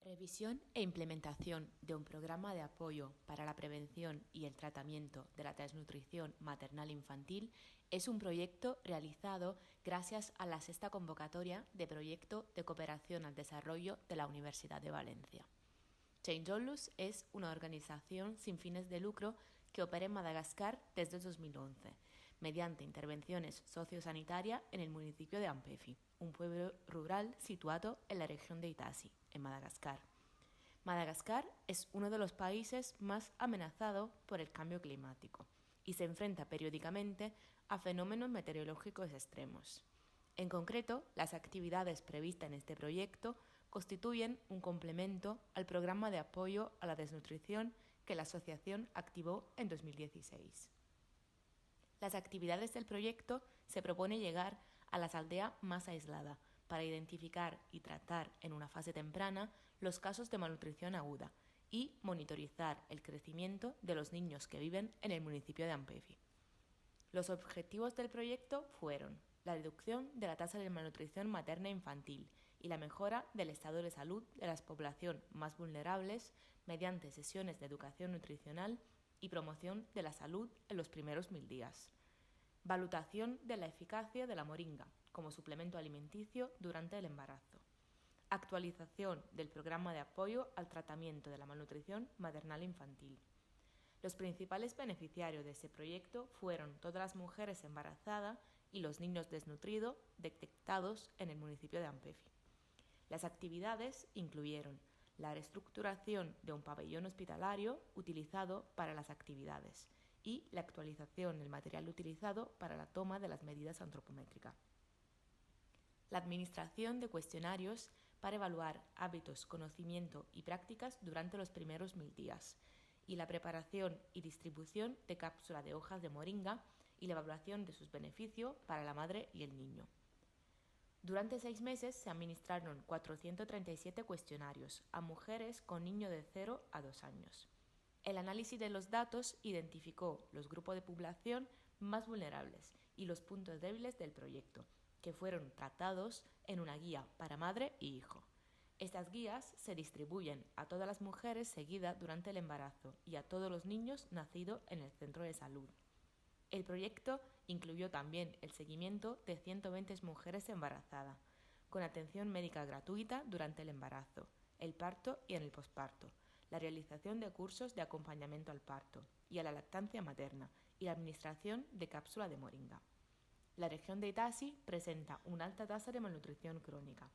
Revisión e implementación de un programa de apoyo para la prevención y el tratamiento de la desnutrición maternal-infantil es un proyecto realizado gracias a la sexta convocatoria de Proyecto de Cooperación al Desarrollo de la Universidad de Valencia. Change Onlus es una organización sin fines de lucro que opera en Madagascar desde 2011, mediante intervenciones sociosanitarias en el municipio de Ampefi, un pueblo rural situado en la región de Itasi, en Madagascar. Madagascar es uno de los países más amenazados por el cambio climático y se enfrenta periódicamente a fenómenos meteorológicos extremos. En concreto, las actividades previstas en este proyecto constituyen un complemento al programa de apoyo a la desnutrición que la asociación activó en 2016. Las actividades del proyecto se propone llegar a las aldeas más aisladas para identificar y tratar en una fase temprana los casos de malnutrición aguda y monitorizar el crecimiento de los niños que viven en el municipio de Ampefi. Los objetivos del proyecto fueron la reducción de la tasa de malnutrición materna e infantil y la mejora del estado de salud de las poblaciones más vulnerables mediante sesiones de educación nutricional y promoción de la salud en los primeros 1000 días. Valutación de la eficacia de la moringa como suplemento alimenticio durante el embarazo. Actualización del programa de apoyo al tratamiento de la malnutrición maternal e infantil. Los principales beneficiarios de este proyecto fueron todas las mujeres embarazadas y los niños desnutridos detectados en el municipio de Ampefi. Las actividades incluyeron la reestructuración de un pabellón hospitalario utilizado para las actividades y la actualización del material utilizado para la toma de las medidas antropométricas. La administración de cuestionarios para evaluar hábitos, conocimiento y prácticas durante los primeros 1000 días y la preparación y distribución de cápsulas de hojas de moringa y la evaluación de sus beneficios para la madre y el niño. Durante 6 meses se administraron 437 cuestionarios a mujeres con niños de 0 a 2 años. El análisis de los datos identificó los grupos de población más vulnerables y los puntos débiles del proyecto, que fueron tratados en una guía para madre y hijo. Estas guías se distribuyen a todas las mujeres seguidas durante el embarazo y a todos los niños nacidos en el centro de salud. El proyecto incluyó también el seguimiento de 120 mujeres embarazadas, con atención médica gratuita durante el embarazo, el parto y en el posparto, la realización de cursos de acompañamiento al parto y a la lactancia materna y la administración de cápsula de moringa. La región de Itasi presenta una alta tasa de malnutrición crónica.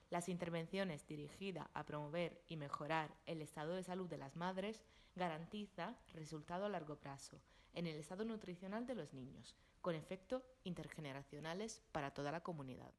Las intervenciones dirigidas a promover y mejorar el estado de salud de las madres garantiza resultados a largo plazo en el estado nutricional de los niños, con efectos intergeneracionales para toda la comunidad.